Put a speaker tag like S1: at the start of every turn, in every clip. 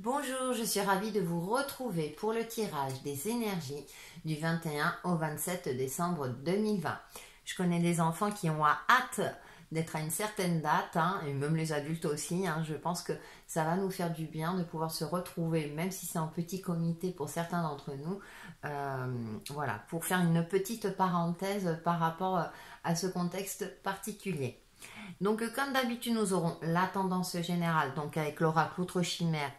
S1: Bonjour, je suis ravie de vous retrouver pour le tirage des énergies du 21 au 27 décembre 2020. Je connais des enfants qui ont hâte d'être à une certaine date, et même les adultes aussi. Je pense que ça va nous faire du bien de pouvoir se retrouver, même si c'est en petit comité pour certains d'entre nous. Voilà, pour faire une petite parenthèse par rapport à ce contexte particulier. Donc, comme d'habitude, nous aurons la tendance générale, donc avec l'oracle Outre Chimère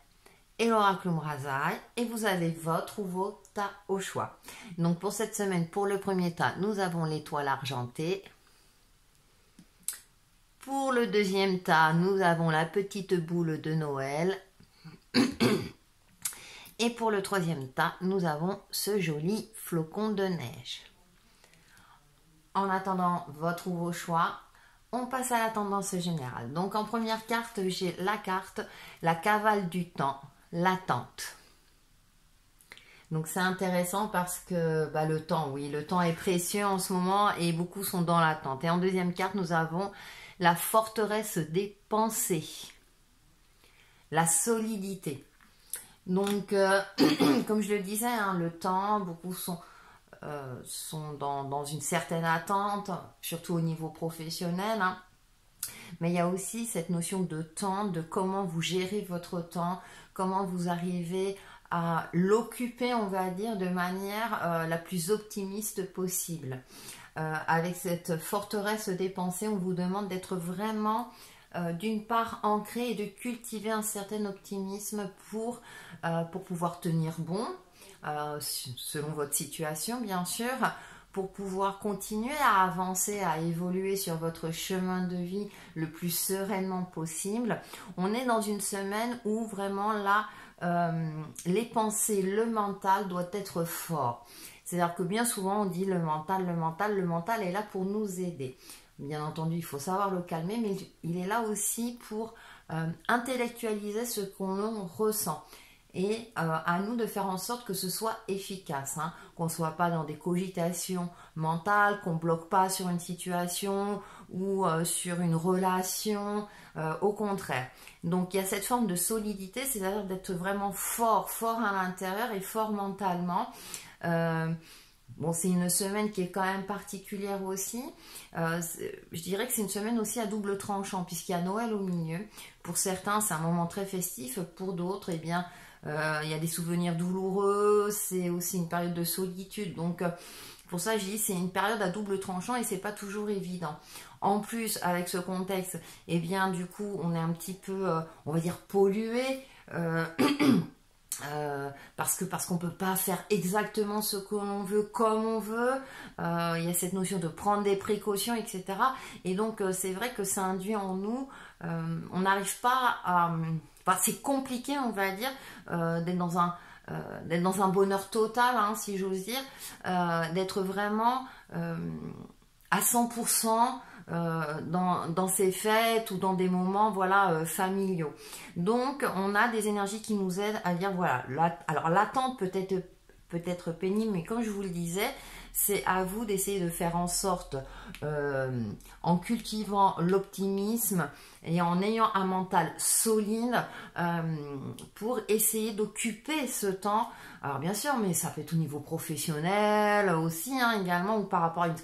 S1: et l'oracle Umrazai, et vous avez votre ou vos tas au choix. Donc pour cette semaine, pour le premier tas, nous avons l'étoile argentée. Pour le deuxième tas, nous avons la petite boule de Noël. Et pour le troisième tas, nous avons ce joli flocon de neige. En attendant votre ou vos choix, on passe à la tendance générale. Donc en première carte, j'ai la carte, la cavale du temps, l'attente. Donc c'est intéressant parce que le temps, oui, le temps est précieux en ce moment et beaucoup sont dans l'attente. Et en deuxième carte, nous avons la forteresse des pensées, la solidité. Donc, comme je le disais, le temps, beaucoup sont dans une certaine attente, surtout au niveau professionnel. Mais il y a aussi cette notion de temps, de comment vous gérez votre temps, comment vous arrivez à l'occuper, on va dire, de manière la plus optimiste possible. Avec cette forteresse des pensées, on vous demande d'être vraiment d'une part ancré et de cultiver un certain optimisme pour pouvoir tenir bon, selon votre situation bien sûr, pour pouvoir continuer à avancer, à évoluer sur votre chemin de vie le plus sereinement possible. On est dans une semaine où vraiment là, les pensées, le mental doit être fort. C'est-à-dire que bien souvent on dit le mental est là pour nous aider. Bien entendu, il faut savoir le calmer, mais il est là aussi pour intellectualiser ce qu'on ressent. Et à nous de faire en sorte que ce soit efficace, qu'on ne soit pas dans des cogitations mentales, qu'on ne bloque pas sur une situation ou sur une relation, au contraire. Donc il y a cette forme de solidité, c'est-à-dire d'être vraiment fort à l'intérieur et fort mentalement. Bon, c'est une semaine qui est quand même particulière aussi. Je dirais que c'est une semaine aussi à double tranchant, puisqu'il y a Noël au milieu. Pour certains, c'est un moment très festif. Pour d'autres, eh bien, il y a des souvenirs douloureux. C'est aussi une période de solitude. Donc, pour ça, je dis c'est une période à double tranchant et c'est pas toujours évident. En plus, avec ce contexte, eh bien, du coup, on est un petit peu, on va dire, pollué. Parce qu'on ne peut pas faire exactement ce que l'on veut comme on veut. Il y a cette notion de prendre des précautions, etc. Et donc c'est vrai que ça induit en nous, on n'arrive pas à... Enfin, c'est compliqué, on va dire, d'être dans un bonheur total, si j'ose dire, d'être vraiment à 100% dans ces fêtes ou dans des moments familiaux. Donc on a des énergies qui nous aident à dire voilà, alors l'attente peut être pénible, mais comme je vous le disais, c'est à vous d'essayer de faire en sorte, en cultivant l'optimisme et en ayant un mental solide, pour essayer d'occuper ce temps. Alors bien sûr, mais ça peut être au niveau professionnel aussi, également, ou par rapport à une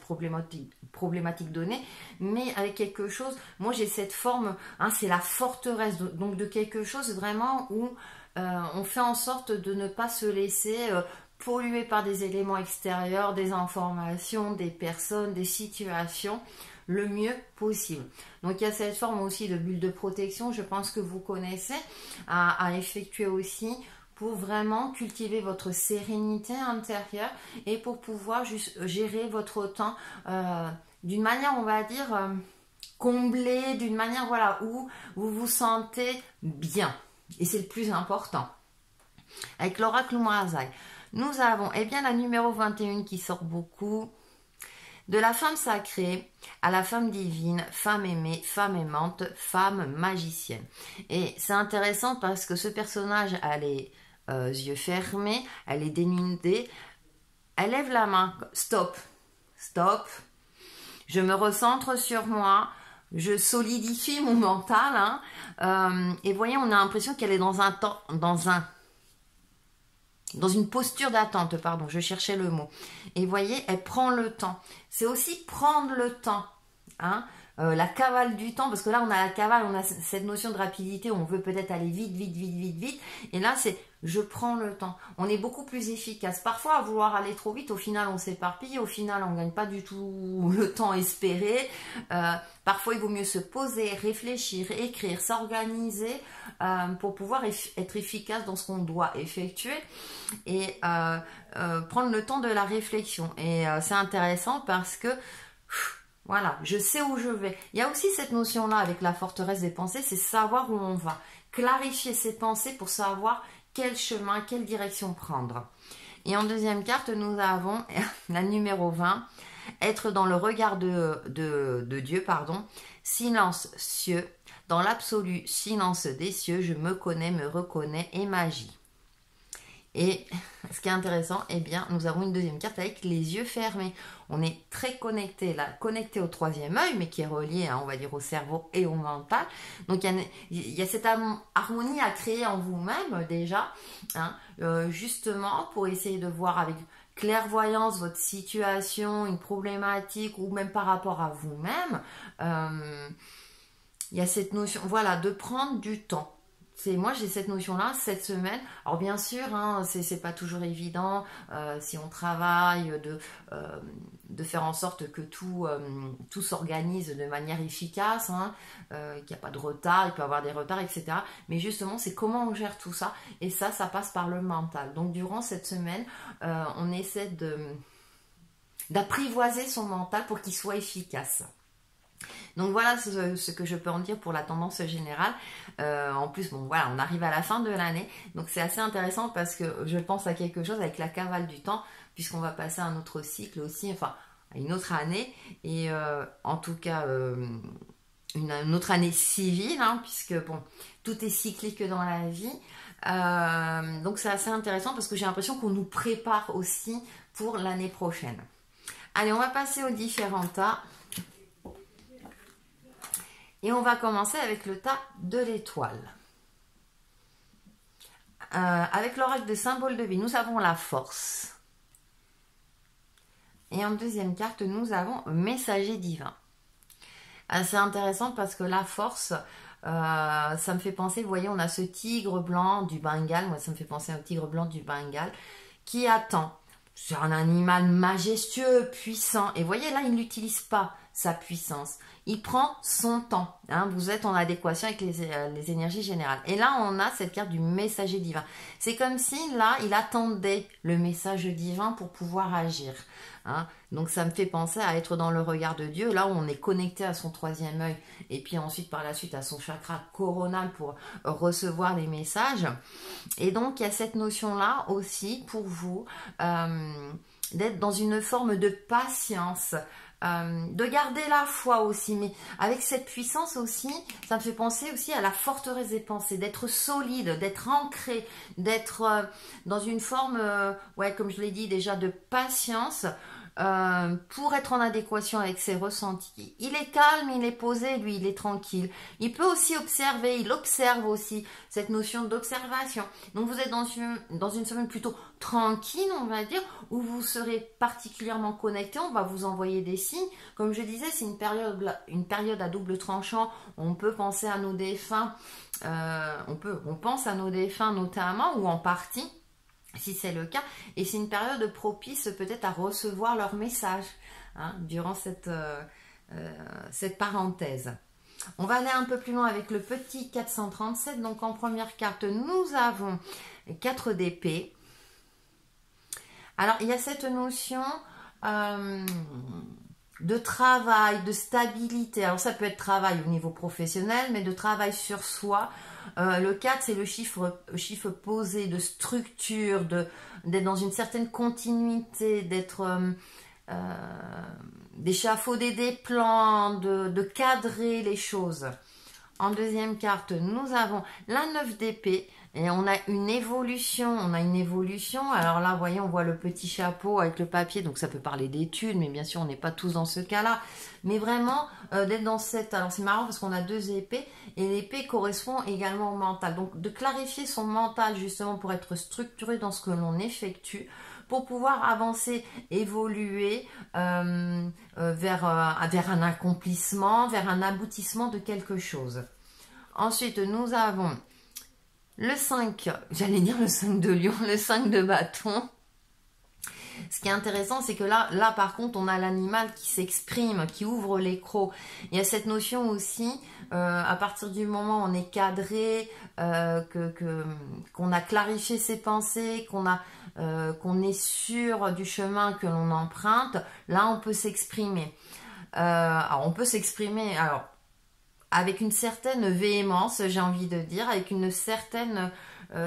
S1: problématique donnée, mais avec quelque chose, moi j'ai cette forme, c'est la forteresse, donc de quelque chose vraiment où on fait en sorte de ne pas se laisser polluer par des éléments extérieurs, des informations, des personnes, des situations, le mieux possible. Donc il y a cette forme aussi de bulle de protection, je pense que vous connaissez, à effectuer aussi pour vraiment cultiver votre sérénité intérieure et pour pouvoir juste gérer votre temps d'une manière, on va dire, comblée, d'une manière où vous vous sentez bien. Et c'est le plus important. Avec l'oracle Umrazai, nous avons la numéro 21 qui sort beaucoup. De la femme sacrée à la femme divine, femme aimée, femme aimante, femme magicienne. Et c'est intéressant parce que ce personnage a les yeux fermés, elle est dénudée, elle lève la main, stop, je me recentre sur moi, je solidifie mon mental. Hein. Et voyez, on a l'impression qu'elle est dans un temps, dans une posture d'attente, pardon, je cherchais le mot. Et voyez, elle prend le temps. C'est aussi prendre le temps. Hein. La cavale du temps, parce que là on a la cavale, on a cette notion de rapidité où on veut peut-être aller vite, vite, vite, vite, vite. Et là c'est je prends le temps. On est beaucoup plus efficace. Parfois à vouloir aller trop vite, au final on s'éparpille, au final on ne gagne pas du tout le temps espéré. Parfois il vaut mieux se poser, réfléchir, écrire, s'organiser pour pouvoir être efficace dans ce qu'on doit effectuer et prendre le temps de la réflexion. Et c'est intéressant parce que voilà, je sais où je vais. Il y a aussi cette notion-là avec la forteresse des pensées, c'est savoir où on va. Clarifier ses pensées pour savoir quel chemin, quelle direction prendre. Et en deuxième carte, nous avons la numéro 20, être dans le regard de Dieu, pardon, silence cieux, dans l'absolu silence des cieux, je me connais, me reconnais et m'agis. Et ce qui est intéressant, eh bien, nous avons une deuxième carte avec les yeux fermés. On est très connecté, là, connecté au troisième œil, mais qui est relié, hein, on va dire, au cerveau et au mental. Donc, il y a cette harmonie à créer en vous-même, déjà, hein, justement, pour essayer de voir avec clairvoyance votre situation, une problématique, ou même par rapport à vous-même. Il y a cette notion, voilà, de prendre du temps. Moi j'ai cette notion là cette semaine. Alors bien sûr hein, c'est pas toujours évident si on travaille de faire en sorte que tout s'organise de manière efficace, hein, qu'il n'y a pas de retard, il peut y avoir des retards, etc. Mais justement c'est comment on gère tout ça, et ça passe par le mental. Donc durant cette semaine on essaie d'apprivoiser son mental pour qu'il soit efficace. Donc voilà ce que je peux en dire pour la tendance générale. En plus, bon voilà, on arrive à la fin de l'année, donc c'est assez intéressant parce que je pense à quelque chose avec la cavale du temps, puisqu'on va passer à un autre cycle aussi, enfin à une autre année, et en tout cas une autre année civile, hein, puisque bon, tout est cyclique dans la vie. Donc c'est assez intéressant parce que j'ai l'impression qu'on nous prépare aussi pour l'année prochaine. Allez, on va passer aux différents tas. Et on va commencer avec le tas de l'étoile. Avec l'oracle de symbole de vie, nous avons la force. Et en deuxième carte, nous avons messager divin. C'est intéressant parce que la force, ça me fait penser, vous voyez, on a ce tigre blanc du Bengale. Moi, ça me fait penser au tigre blanc du Bengale qui attend. C'est un animal majestueux, puissant. Et vous voyez, là, il n'utilise pas sa puissance. Il prend son temps. Hein, vous êtes en adéquation avec les énergies générales. Et là, on a cette carte du messager divin. C'est comme si, là, il attendait le message divin pour pouvoir agir. Hein. Donc, ça me fait penser à être dans le regard de Dieu, là où on est connecté à son troisième œil. Et puis ensuite, par la suite, à son chakra coronal pour recevoir les messages. Et donc, il y a cette notion-là aussi pour vous d'être dans une forme de patience. De garder la foi aussi, mais avec cette puissance aussi, ça me fait penser aussi à la forteresse des pensées, d'être solide, d'être ancré, d'être dans une forme, ouais, comme je l'ai dit déjà, de patience pour être en adéquation avec ses ressentis. Il est calme, il est posé, lui, il est tranquille. Il peut aussi observer, il observe aussi, cette notion d'observation. Donc vous êtes dans une semaine plutôt tranquille, on va dire, où vous serez particulièrement connecté, on va vous envoyer des signes. Comme je disais, c'est une période à double tranchant. On peut penser à nos défunts, on pense à nos défunts notamment, ou en partie, si c'est le cas, et c'est une période propice peut-être à recevoir leurs messages hein, durant cette parenthèse. On va aller un peu plus loin avec le petit 437. Donc en première carte, nous avons 4 d'épée. Alors il y a cette notion de travail, de stabilité. Alors ça peut être travail au niveau professionnel, mais de travail sur soi. Le 4, c'est le chiffre posé, de structure, d'être dans une certaine continuité, d'échafauder des plans, de cadrer les choses. En deuxième carte, nous avons la 9 d'épée. Et on a une évolution, Alors là, vous voyez, on voit le petit chapeau avec le papier, donc ça peut parler d'études, mais bien sûr, on n'est pas tous dans ce cas-là. Mais vraiment, d'être dans cette... Alors c'est marrant parce qu'on a 2 épées, et l'épée correspond également au mental. Donc de clarifier son mental, justement, pour être structuré dans ce que l'on effectue, pour pouvoir avancer, évoluer vers un accomplissement, vers un aboutissement de quelque chose. Ensuite, nous avons... le 5, j'allais dire le 5 de lion, le 5 de bâton. Ce qui est intéressant, c'est que là par contre, on a l'animal qui s'exprime, qui ouvre les crocs. Il y a cette notion aussi, à partir du moment où on est cadré, qu'on a clarifié ses pensées, qu'on est sûr du chemin que l'on emprunte, là on peut s'exprimer. Alors on peut s'exprimer... alors avec une certaine véhémence, j'ai envie de dire, avec une certaine,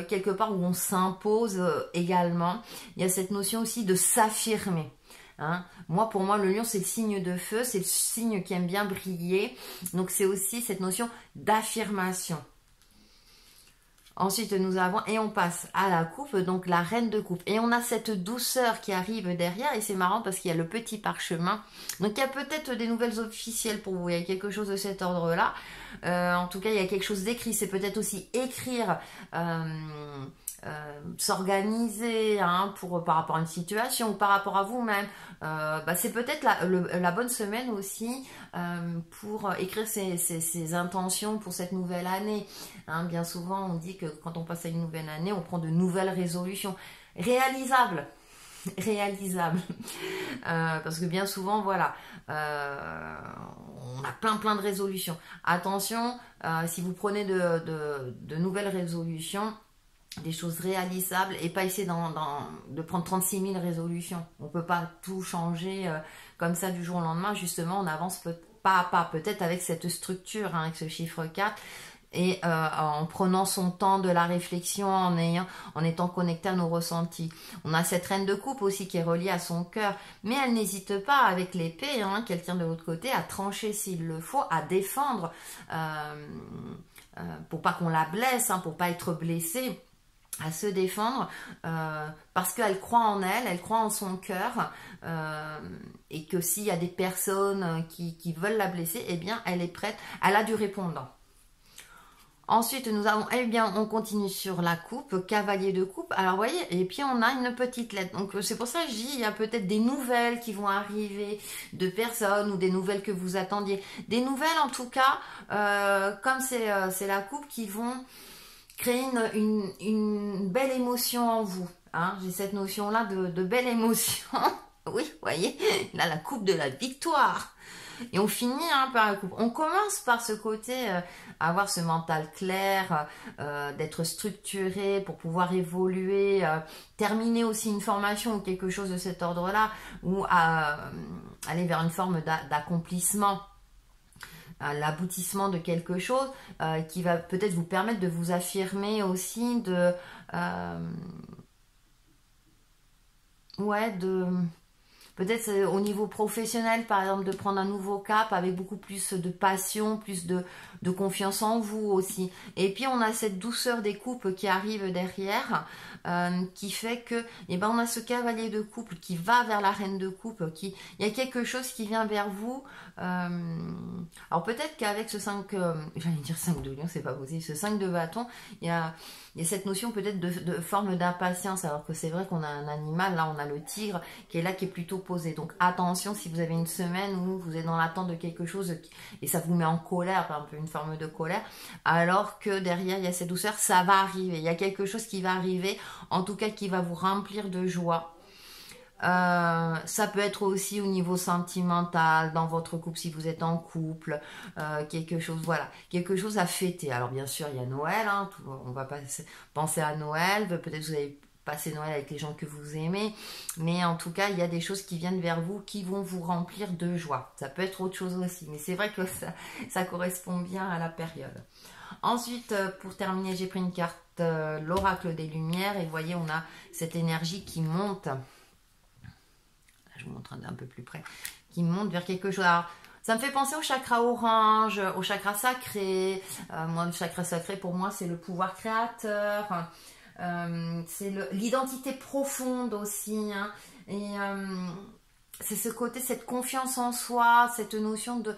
S1: quelque part où on s'impose également. Il y a cette notion aussi de s'affirmer. Hein. Pour moi, le lion, c'est le signe de feu, c'est le signe qui aime bien briller. Donc, c'est aussi cette notion d'affirmation. Ensuite, nous avons, et on passe à la coupe, donc la reine de coupe. Et on a cette douceur qui arrive derrière, et c'est marrant parce qu'il y a le petit parchemin. Donc, il y a peut-être des nouvelles officielles pour vous, il y a quelque chose de cet ordre-là. En tout cas, il y a quelque chose d'écrit, c'est peut-être aussi écrire, s'organiser par rapport à une situation ou par rapport à vous-même. C'est peut-être la bonne semaine aussi pour écrire ses intentions pour cette nouvelle année. Bien souvent, on dit que quand on passe à une nouvelle année, on prend de nouvelles résolutions réalisables. Parce que bien souvent, voilà, on a plein de résolutions. Attention, si vous prenez de nouvelles résolutions, des choses réalisables, et pas essayer de prendre 36 000 résolutions. On ne peut pas tout changer comme ça du jour au lendemain. Justement, on avance pas à pas, peut-être avec cette structure, avec ce chiffre 4, et en prenant son temps de la réflexion, en étant connecté à nos ressentis. On a cette reine de coupe aussi qui est reliée à son cœur, mais elle n'hésite pas avec l'épée qu'elle tient de l'autre côté à trancher s'il le faut, à défendre pour pas qu'on la blesse, pour pas être blessée, à se défendre parce qu'elle croit en elle croit en son cœur, et que s'il y a des personnes qui veulent la blesser, eh bien elle est prête, elle a du répondant. Ensuite, nous avons, on continue sur la coupe, cavalier de coupe. Alors, vous voyez, et puis on a une petite lettre. Donc, c'est pour ça que je dis, il y a peut-être des nouvelles qui vont arriver de personnes ou des nouvelles que vous attendiez. Des nouvelles, en tout cas, comme c'est la coupe, qui vont créer une belle émotion en vous. J'ai cette notion-là de belle émotion. Oui, vous voyez, là, la coupe de la victoire. Et on finit par la coupe. On commence par ce côté, avoir ce mental clair, d'être structuré pour pouvoir évoluer, terminer aussi une formation ou quelque chose de cet ordre-là, ou aller vers une forme d'accomplissement, l'aboutissement de quelque chose qui va peut-être vous permettre de vous affirmer aussi, peut-être au niveau professionnel, par exemple, de prendre un nouveau cap avec beaucoup plus de passion, plus de confiance en vous aussi. Et puis, on a cette douceur des coupes qui arrive derrière, qui fait que, on a ce cavalier de coupe qui va vers la reine de coupe. Il y a quelque chose qui vient vers vous. Alors, peut-être qu'avec ce 5, j'allais dire 5 de lion, c'est pas possible, ce 5 de bâton, il y a cette notion peut-être de forme d'impatience, alors que c'est vrai qu'on a un animal, là on a le tigre qui est là, qui est plutôt posé. Donc attention, si vous avez une semaine où vous êtes dans l'attente de quelque chose et ça vous met en colère, un peu une forme de colère, alors que derrière il y a cette douceur, ça va arriver, il y a quelque chose qui va arriver, en tout cas qui va vous remplir de joie. Ça peut être aussi au niveau sentimental, dans votre couple, si vous êtes en couple, quelque chose à fêter. Alors bien sûr, il y a Noël, on va penser à Noël, peut-être vous avez passé Noël avec les gens que vous aimez, mais en tout cas, il y a des choses qui viennent vers vous, qui vont vous remplir de joie. Ça peut être autre chose aussi, mais c'est vrai que ça correspond bien à la période. Ensuite, pour terminer, j'ai pris une carte, l'oracle des lumières, et vous voyez, on a cette énergie qui monte. Je vous montre un peu plus près, qui monte vers quelque chose. Alors, Ça me fait penser au chakra orange, au chakra sacré. Moi, le chakra sacré, pour moi, c'est le pouvoir créateur. C'est l'identité profonde aussi. Hein. Et c'est ce côté, cette confiance en soi, cette notion de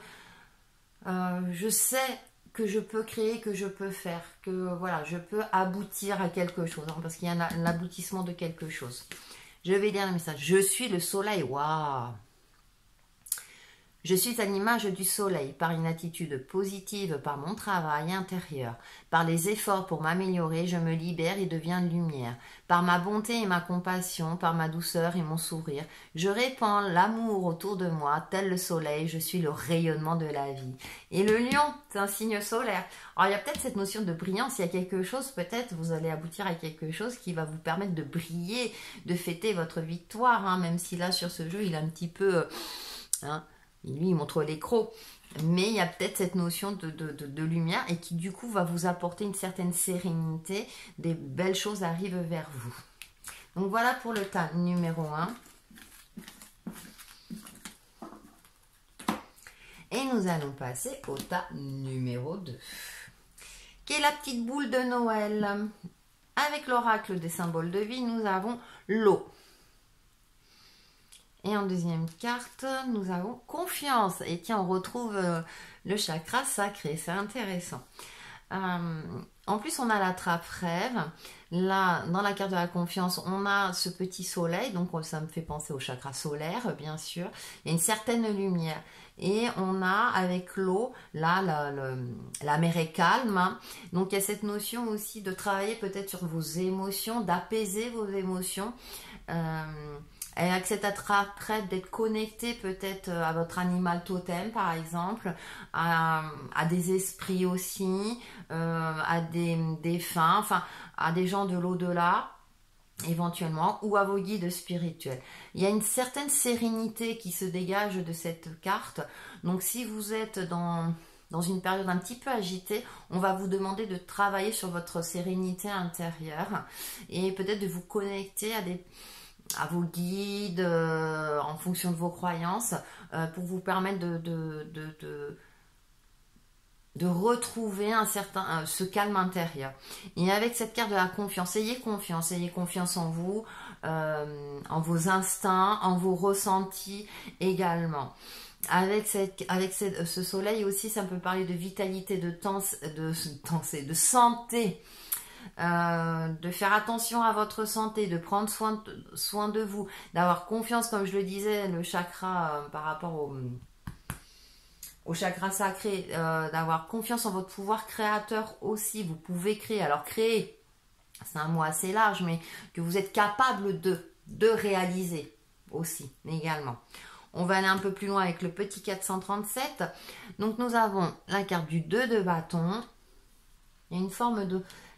S1: je sais que je peux créer, que je peux faire, que voilà, je peux aboutir à quelque chose, hein, parce qu'il y a l'aboutissement de quelque chose. Je vais lire le message. Je suis le soleil. Waouh! Je suis à l'image du soleil, par une attitude positive, par mon travail intérieur, par les efforts pour m'améliorer, je me libère et deviens lumière. Par ma bonté et ma compassion, par ma douceur et mon sourire, je répands l'amour autour de moi, tel le soleil, je suis le rayonnement de la vie. Et le lion, c'est un signe solaire. Alors il y a peut-être cette notion de brillance, il y a quelque chose, peut-être vous allez aboutir à quelque chose qui va vous permettre de briller, de fêter votre victoire, hein, même si là sur ce jeu il est un petit peu... lui, il montre les crocs. Mais il y a peut-être cette notion de lumière et qui, du coup, va vous apporter une certaine sérénité. Des belles choses arrivent vers vous. Donc, voilà pour le tas numéro 1. Et nous allons passer au tas numéro 2. Qui est la petite boule de Noël. Avec l'oracle des symboles de vie, nous avons l'eau. Et en deuxième carte, nous avons confiance. Et tiens, on retrouve le chakra sacré. C'est intéressant. En plus, on a la trappe rêve. Là, dans la carte de la confiance, on a ce petit soleil. Donc, ça me fait penser au chakra solaire, bien sûr. Il y a une certaine lumière. Et on a avec l'eau, là, la mer est calme. Hein. Donc, il y a cette notion aussi de travailler peut-être sur vos émotions, d'apaiser vos émotions. Et avec cette attrape d'être connecté peut-être à votre animal totem par exemple, à des esprits aussi, à des défunts, enfin à des gens de l'au-delà éventuellement, ou à vos guides spirituels. Il y a une certaine sérénité qui se dégage de cette carte, donc si vous êtes dans une période un petit peu agitée, on va vous demander de travailler sur votre sérénité intérieure et peut-être de vous connecter à vos guides en fonction de vos croyances pour vous permettre de retrouver ce calme intérieur. Et avec cette carte de la confiance, ayez confiance en vous, en vos instincts, en vos ressentis également. Avec ce soleil aussi, ça peut parler de vitalité, de santé. De faire attention à votre santé, de prendre soin de vous, d'avoir confiance, comme je le disais, le chakra par rapport au chakra sacré, d'avoir confiance en votre pouvoir créateur aussi. Vous pouvez créer, alors créer, c'est un mot assez large, mais que vous êtes capable de réaliser aussi, également. On va aller un peu plus loin avec le petit 437. Donc nous avons la carte du 2 de bâton. Il y a une forme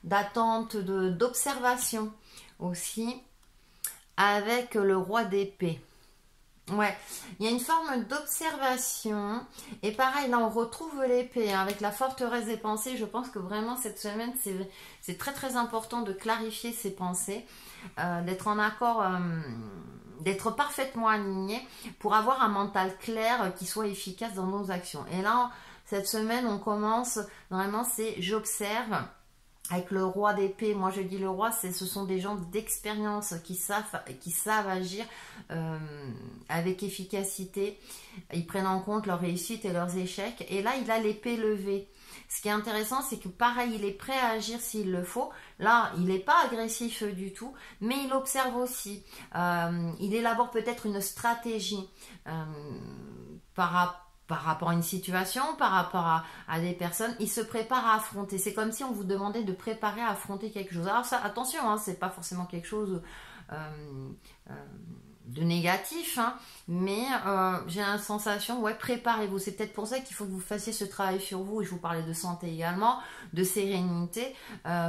S1: d'attente, d'observation aussi, avec le roi d'épée. Ouais, il y a une forme d'observation, et pareil, là on retrouve l'épée, hein, avec la forteresse des pensées. Je pense que vraiment cette semaine, c'est très très important de clarifier ses pensées, d'être en accord, d'être parfaitement aligné pour avoir un mental clair qui soit efficace dans nos actions. Et là, cette semaine, on commence, vraiment, c'est j'observe. Avec le roi d'épée, moi je dis le roi, ce sont des gens d'expérience qui savent agir avec efficacité. Ils prennent en compte leurs réussites et leurs échecs. Et là, il a l'épée levée. Ce qui est intéressant, c'est que pareil, il est prêt à agir s'il le faut. Là, il n'est pas agressif du tout, mais il observe aussi. Il élabore peut-être une stratégie par rapport à une situation, par rapport à des personnes, il se prépare à affronter. C'est comme si on vous demandait de préparer à affronter quelque chose. Alors ça, attention, hein, c'est pas forcément quelque chose de négatif, hein, mais j'ai la sensation, ouais, préparez-vous. C'est peut-être pour ça qu'il faut que vous fassiez ce travail sur vous, et je vous parlais de santé également, de sérénité,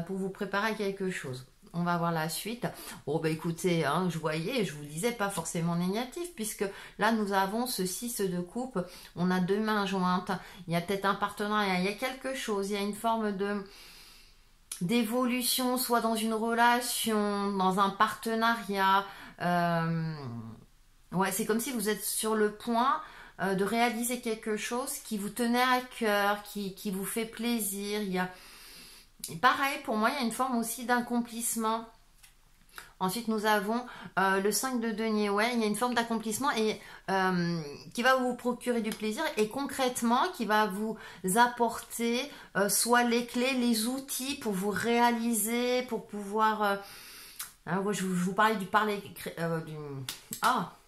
S1: pour vous préparer à quelque chose. On va voir la suite. Bon, bah écoutez, hein, je vous disais, pas forcément négatif, puisque là, nous avons ce 6 de coupe. On a deux mains jointes. Il y a peut-être un partenariat. Il y a quelque chose. Il y a une forme d'évolution, soit dans une relation, dans un partenariat. Ouais, c'est comme si vous êtes sur le point de réaliser quelque chose qui vous tenait à cœur, qui vous fait plaisir. Il y a, pareil, pour moi, il y a une forme aussi d'accomplissement. Ensuite, nous avons le 5 de denier. Ouais, il y a une forme d'accomplissement et qui va vous procurer du plaisir et concrètement qui va vous apporter soit les clés, les outils pour vous réaliser, pour pouvoir... je vous parlais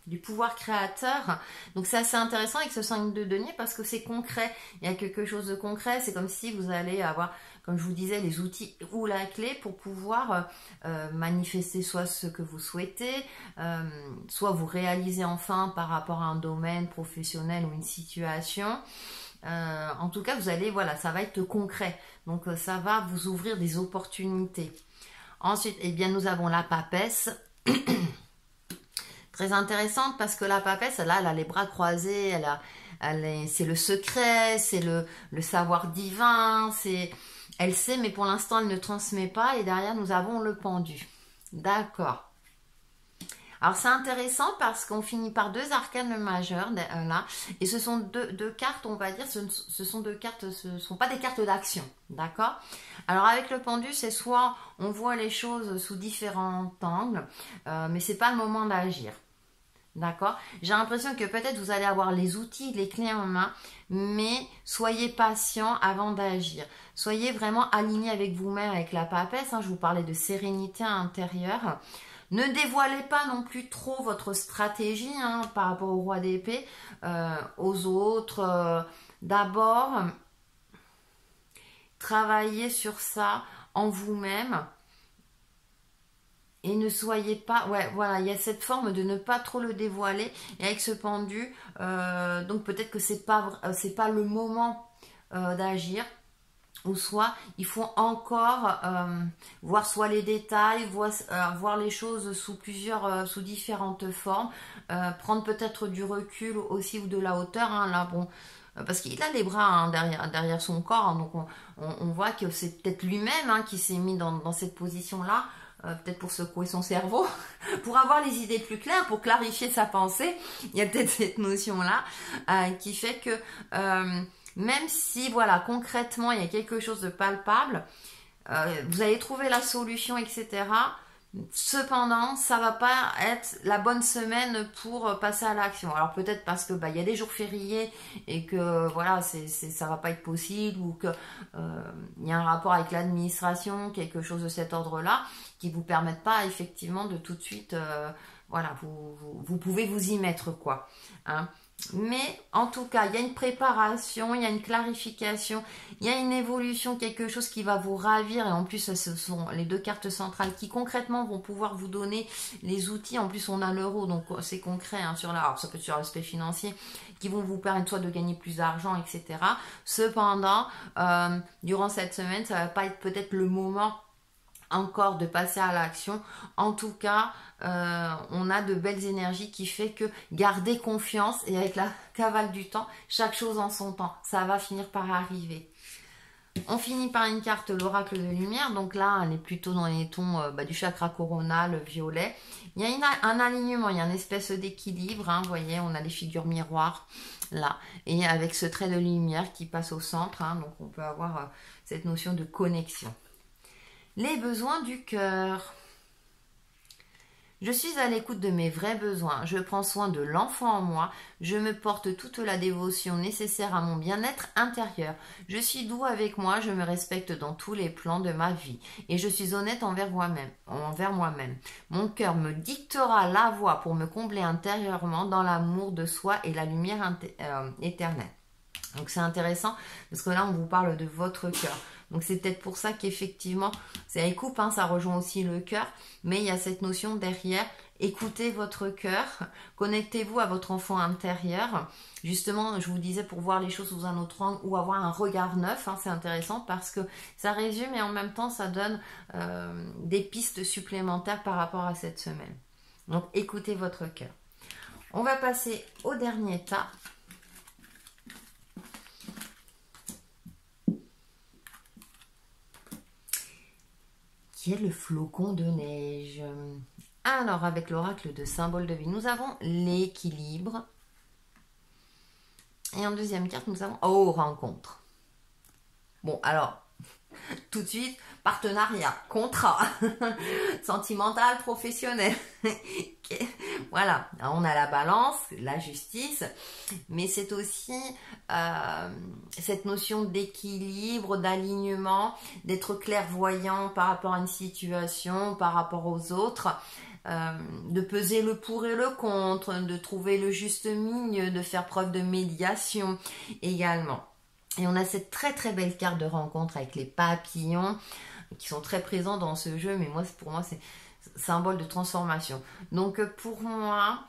S1: du pouvoir créateur. Donc c'est assez intéressant avec ce 5 de denier parce que c'est concret. Il y a quelque chose de concret. C'est comme si vous allez avoir, comme je vous disais, les outils ou la clé pour pouvoir manifester soit ce que vous souhaitez, soit vous réaliser enfin par rapport à un domaine professionnel ou une situation. En tout cas, vous allez, voilà, ça va être concret. Donc ça va vous ouvrir des opportunités. Ensuite, eh bien, nous avons la papesse. Très intéressante parce que la papesse, là, elle a les bras croisés, c'est le secret, c'est le savoir divin, elle sait, mais pour l'instant, elle ne transmet pas. Et derrière, nous avons le pendu. D'accord. Alors, c'est intéressant parce qu'on finit par deux arcanes majeures, là. Et ce sont deux cartes, on va dire, ce sont deux cartes, ce ne sont pas des cartes d'action. D'accord? Alors, avec le pendu, c'est soit on voit les choses sous différents angles, mais ce n'est pas le moment d'agir. D'accord? J'ai l'impression que peut-être vous allez avoir les outils, les clés en main, mais soyez patient avant d'agir. Soyez vraiment aligné avec vous-même, avec la papesse. Je vous parlais de sérénité intérieure. Ne dévoilez pas non plus trop votre stratégie par rapport au roi d'épée, aux autres. D'abord, travaillez sur ça en vous-même. Et ne soyez pas... Ouais, voilà, il y a cette forme de ne pas trop le dévoiler. Et avec ce pendu, donc peut-être que c'est pas le moment d'agir. Ou soit, il faut encore voir soit les détails, voir les choses sous différentes formes. Prendre peut-être du recul aussi ou de la hauteur. Là, bon... Parce qu'il a les bras derrière son corps. Donc, on voit que c'est peut-être lui-même qui s'est mis dans cette position-là. Peut-être pour secouer son cerveau, pour avoir les idées plus claires, pour clarifier sa pensée. Il y a peut-être cette notion-là qui fait que même si, voilà, concrètement, il y a quelque chose de palpable, vous allez trouver la solution, etc. Cependant, ça va pas être la bonne semaine pour passer à l'action. Alors peut-être parce que il y a des jours fériés et que voilà, ça va pas être possible ou que il y a un rapport avec l'administration, quelque chose de cet ordre-là, qui vous permettent pas effectivement de tout de suite, voilà, vous pouvez vous y mettre quoi. Mais en tout cas, il y a une préparation, il y a une clarification, il y a une évolution, quelque chose qui va vous ravir. Et en plus, ce sont les deux cartes centrales qui concrètement vont pouvoir vous donner les outils. En plus, on a l'euro, donc c'est concret alors ça peut être sur l'aspect financier, qui vont vous permettre soit de gagner plus d'argent, etc. Cependant, durant cette semaine, ça va pas être peut-être le moment encore de passer à l'action. En tout cas, on a de belles énergies qui fait que gardez confiance et avec la cavale du temps, chaque chose en son temps, ça va finir par arriver. On finit par une carte, l'oracle de lumière. Donc là, elle est plutôt dans les tons du chakra coronal, violet. Il y a un alignement, il y a une espèce d'équilibre. Vous voyez, on a les figures miroirs là. Et avec ce trait de lumière qui passe au centre. Donc on peut avoir cette notion de connexion. Les besoins du cœur. Je suis à l'écoute de mes vrais besoins. Je prends soin de l'enfant en moi. Je me porte toute la dévotion nécessaire à mon bien-être intérieur. Je suis doux avec moi. Je me respecte dans tous les plans de ma vie. Et je suis honnête envers moi-même. Mon cœur me dictera la voie pour me combler intérieurement dans l'amour de soi et la lumière éternelle. Donc c'est intéressant parce que là on vous parle de votre cœur. Donc c'est peut-être pour ça qu'effectivement, c'est avec coupe, ça rejoint aussi le cœur, mais il y a cette notion derrière, écoutez votre cœur, connectez-vous à votre enfant intérieur. Justement, je vous disais pour voir les choses sous un autre angle ou avoir un regard neuf, c'est intéressant parce que ça résume et en même temps ça donne des pistes supplémentaires par rapport à cette semaine. Donc écoutez votre cœur. On va passer au dernier tas. Qui est le flocon de neige. Alors, avec l'oracle de symbole de vie, nous avons l'équilibre. Et en deuxième carte, nous avons, oh, rencontre. Bon, alors, tout de suite, partenariat, contrat, sentimental, professionnel. Voilà, on a la balance, la justice, mais c'est aussi cette notion d'équilibre, d'alignement, d'être clairvoyant par rapport à une situation, par rapport aux autres. De peser le pour et le contre, de trouver le juste milieu, de faire preuve de médiation également. Et on a cette très très belle carte de rencontre avec les papillons qui sont très présents dans ce jeu, mais pour moi c'est symbole de transformation. Donc pour moi,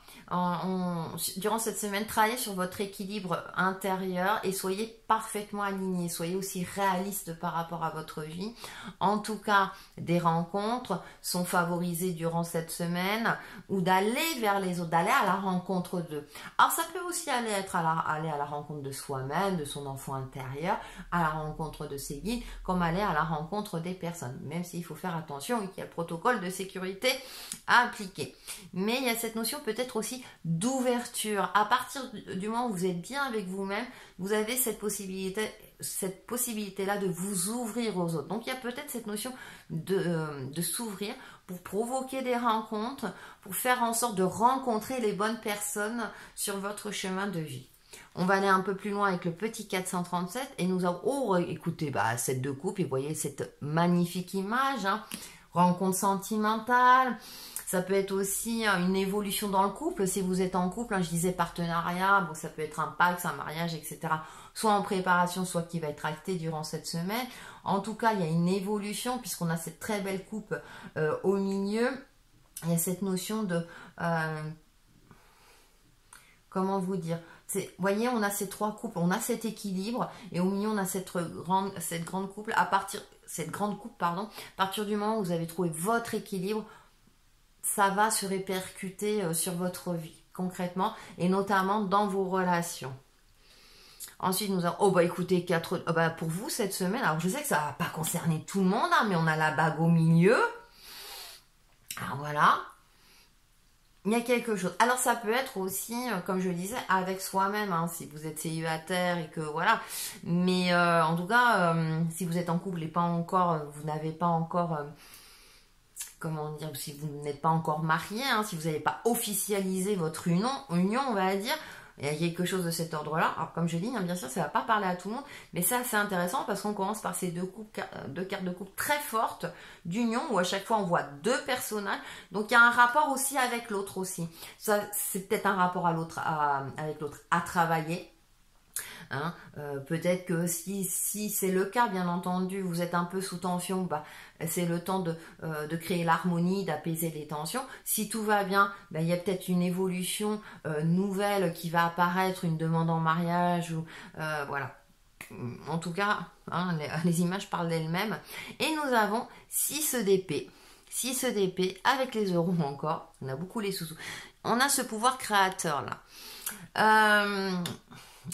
S1: durant cette semaine, travaillez sur votre équilibre intérieur et soyez parfaitement alignés, soyez aussi réalistes par rapport à votre vie. En tout cas, des rencontres sont favorisées durant cette semaine, ou d'aller vers les autres, d'aller à la rencontre d'eux. Alors ça peut aussi aller à la rencontre de soi-même, de son enfant intérieur, à la rencontre de ses guides, comme aller à la rencontre des personnes, même s'il faut faire attention et qu'il y a le protocole de sécurité à appliquer. Mais il y a cette notion peut-être aussi d'ouverture. À partir du moment où vous êtes bien avec vous-même, vous avez cette possibilité-là de vous ouvrir aux autres. Donc il y a peut-être cette notion de s'ouvrir pour provoquer des rencontres, pour faire en sorte de rencontrer les bonnes personnes sur votre chemin de vie. On va aller un peu plus loin avec le petit 437 et nous avons, oh écoutez, cette de coupe et vous voyez cette magnifique image, hein. Rencontre sentimentale, ça peut être aussi une évolution dans le couple, si vous êtes en couple, hein, je disais partenariat, bon, ça peut être un pacte, un mariage, etc. Soit en préparation, soit qui va être acté durant cette semaine. En tout cas, il y a une évolution puisqu'on a cette très belle coupe au milieu. Il y a cette notion de... comment vous dire, vous voyez, on a ces trois couples, on a cet équilibre et au milieu on a cette grande couple. À partir du moment où vous avez trouvé votre équilibre, ça va se répercuter sur votre vie concrètement et notamment dans vos relations. Ensuite, nous avons, écoutez, pour vous cette semaine, alors je sais que ça ne va pas concerner tout le monde, hein, mais on a la bague au milieu. Alors voilà. Il y a quelque chose. Alors ça peut être aussi, comme je le disais, avec soi-même, hein, si vous êtes célibataire et que voilà. Mais en tout cas, si vous êtes en couple et pas encore, vous n'avez pas encore, comment dire, si vous n'êtes pas encore marié, hein, si vous n'avez pas officialisé votre union, on va dire, il y a quelque chose de cet ordre-là. Alors comme je dis, hein, bien sûr, ça ne va pas parler à tout le monde, mais c'est assez intéressant parce qu'on commence par ces deux cartes de couple très fortes d'union où à chaque fois on voit deux personnages. Donc il y a un rapport aussi avec l'autre aussi. Ça, c'est peut-être un rapport avec l'autre à travailler. Hein, peut-être que si c'est le cas, bien entendu, vous êtes un peu sous tension, c'est le temps de créer l'harmonie, d'apaiser les tensions. Si tout va bien, il y a peut-être une évolution nouvelle qui va apparaître, une demande en mariage, ou voilà. En tout cas, hein, les images parlent d'elles-mêmes. Et nous avons 6 d'épée. 6 d'épée avec les euros encore. On a beaucoup les sous-sous. On a ce pouvoir créateur là.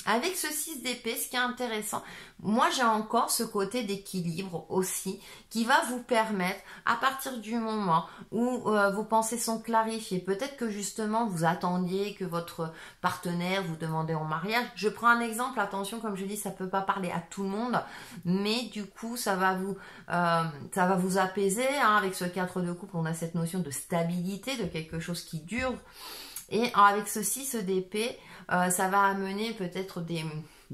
S1: Avec ce 6 d'épée, ce qui est intéressant, moi j'ai encore ce côté d'équilibre aussi qui va vous permettre, à partir du moment où vos pensées sont clarifiées, peut-être que justement vous attendiez que votre partenaire vous demandait en mariage. Je prends un exemple, attention, comme je dis, ça ne peut pas parler à tout le monde, mais du coup ça va vous apaiser, hein. Avec ce 4 de coupe, on a cette notion de stabilité, de quelque chose qui dure. Et avec ce 6 d'épée, ça va amener peut-être des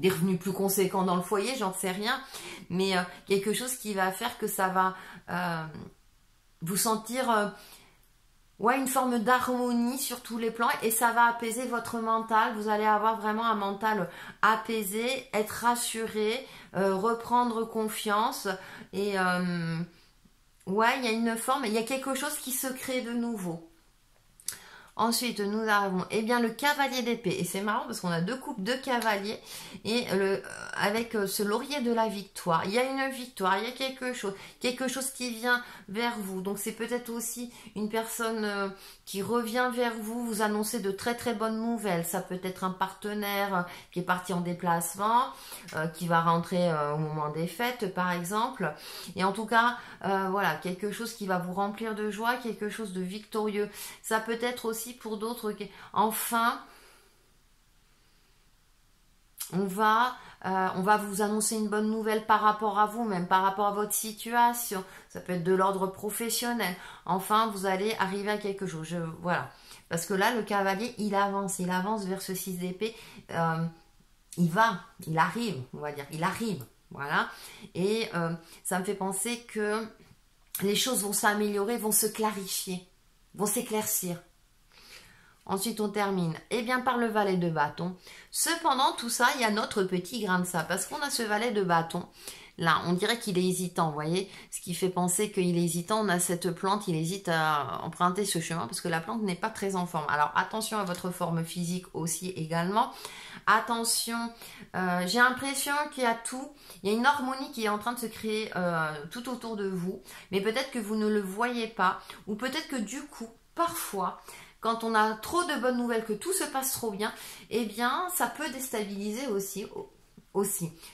S1: revenus plus conséquents dans le foyer, j'en sais rien. Mais quelque chose qui va faire que ça va vous sentir une forme d'harmonie sur tous les plans. Et ça va apaiser votre mental. Vous allez avoir vraiment un mental apaisé, être rassuré, reprendre confiance. Et il y a quelque chose qui se crée de nouveau. Ensuite, nous avons le cavalier d'épée. Et c'est marrant parce qu'on a deux coupes de cavaliers. Et avec ce laurier de la victoire. Il y a une victoire, il y a quelque chose qui vient vers vous. Donc c'est peut-être aussi une personne qui revient vers vous, vous annoncer de très très bonnes nouvelles. Ça peut être un partenaire qui est parti en déplacement, qui va rentrer au moment des fêtes par exemple. Et en tout cas, voilà, quelque chose qui va vous remplir de joie, quelque chose de victorieux. Ça peut être aussi pour d'autres, enfin, on va vous annoncer une bonne nouvelle par rapport à vous, même par rapport à votre situation. Ça peut être de l'ordre professionnel. Enfin, vous allez arriver à quelque chose. Voilà. Parce que là, le cavalier, il avance vers ce 6 d'épée. Il arrive, on va dire. Il arrive. Voilà. Et ça me fait penser que les choses vont s'améliorer, vont se clarifier, vont s'éclaircir. Ensuite, on termine par le valet de bâton. Cependant, tout ça, il y a notre petit grain de sable. Parce qu'on a ce valet de bâton. Là, on dirait qu'il est hésitant, vous voyez. Ce qui fait penser qu'il est hésitant. On a cette plante, il hésite à emprunter ce chemin parce que la plante n'est pas très en forme. Alors, attention à votre forme physique aussi également. Attention, j'ai l'impression qu'il y a tout. Il y a une harmonie qui est en train de se créer tout autour de vous. Mais peut-être que vous ne le voyez pas. Ou peut-être que du coup, parfois... Quand on a trop de bonnes nouvelles, que tout se passe trop bien, ça peut déstabiliser aussi.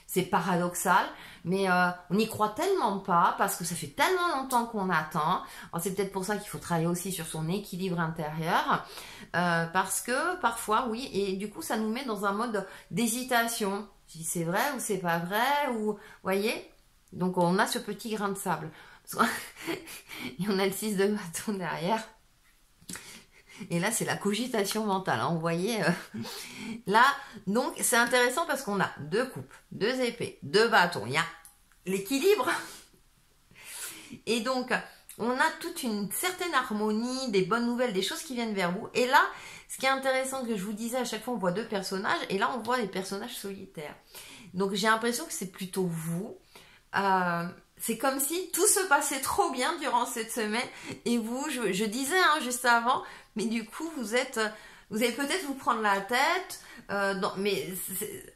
S1: C'est paradoxal, mais on n'y croit tellement pas parce que ça fait tellement longtemps qu'on attend. C'est peut-être pour ça qu'il faut travailler aussi sur son équilibre intérieur parce que parfois, oui, et du coup, ça nous met dans un mode d'hésitation. Si c'est vrai ou c'est pas vrai, ou voyez. Donc, on a ce petit grain de sable. Et on a le 6 de bâton derrière. Et là, c'est la cogitation mentale, hein, vous voyez. Là, donc, c'est intéressant parce qu'on a 2 coupes, 2 épées, 2 bâtons. Il y a l'équilibre. Et donc, on a toute une certaine harmonie, des bonnes nouvelles, des choses qui viennent vers vous. Et là, ce qui est intéressant, que je vous disais, à chaque fois, on voit 2 personnages. Et là, on voit des personnages solitaires. Donc, j'ai l'impression que c'est plutôt vous. C'est comme si tout se passait trop bien durant cette semaine. Et vous, je disais juste avant, mais du coup, vous allez peut-être vous prendre la tête,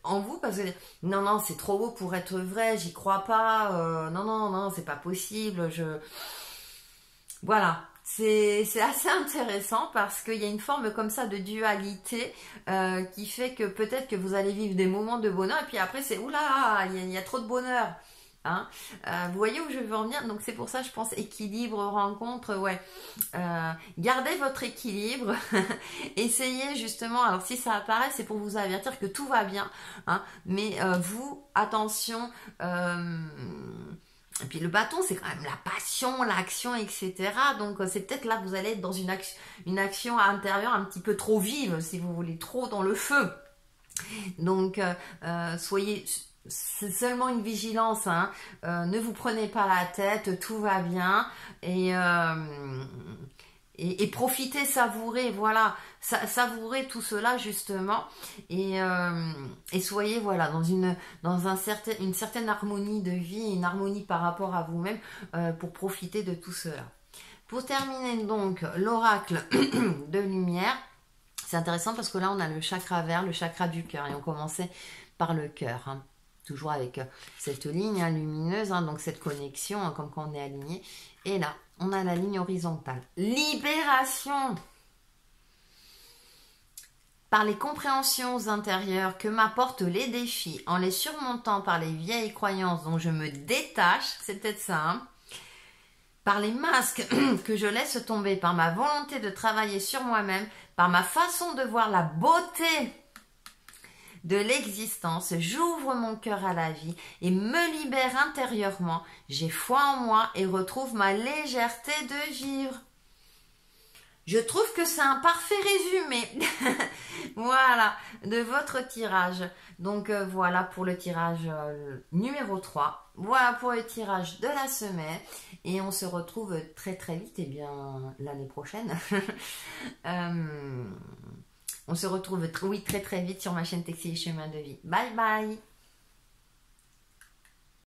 S1: en vous, parce que non, c'est trop beau pour être vrai, j'y crois pas, non, c'est pas possible, Voilà, c'est assez intéressant parce qu'il y a une forme comme ça de dualité qui fait que peut-être que vous allez vivre des moments de bonheur et puis après c'est oula, il y a trop de bonheur. Hein, vous voyez où je veux en venir, donc c'est pour ça je pense équilibre, rencontre, ouais. Gardez votre équilibre, essayez justement, alors si ça apparaît c'est pour vous avertir que tout va bien, hein, mais vous, attention, et puis le bâton c'est quand même la passion, l'action, etc. Donc c'est peut-être là que vous allez être dans une action intérieure un petit peu trop vive, si vous voulez, trop dans le feu. Donc soyez... C'est seulement une vigilance, hein. Ne vous prenez pas la tête, tout va bien et profitez, savourez, voilà, savourez tout cela justement et soyez voilà dans une certaine harmonie de vie, une harmonie par rapport à vous-même pour profiter de tout cela. Pour terminer donc l'oracle de lumière, c'est intéressant parce que là on a le chakra vert, le chakra du cœur et on commençait par le cœur, hein. Toujours avec cette ligne lumineuse, hein, donc cette connexion, hein, comme quand on est aligné. Et là, on a la ligne horizontale. Libération par les compréhensions intérieures que m'apportent les défis, en les surmontant par les vieilles croyances dont je me détache, c'est peut-être ça, hein, par les masques que je laisse tomber, par ma volonté de travailler sur moi-même, par ma façon de voir la beauté de l'existence, j'ouvre mon cœur à la vie et me libère intérieurement. J'ai foi en moi et retrouve ma légèreté de vivre. Je trouve que c'est un parfait résumé, voilà, de votre tirage. Donc voilà pour le tirage numéro 3. Voilà pour le tirage de la semaine. Et on se retrouve très très vite, l'année prochaine. On se retrouve très très vite sur ma chaîne Textile et Chemin de Vie. Bye bye!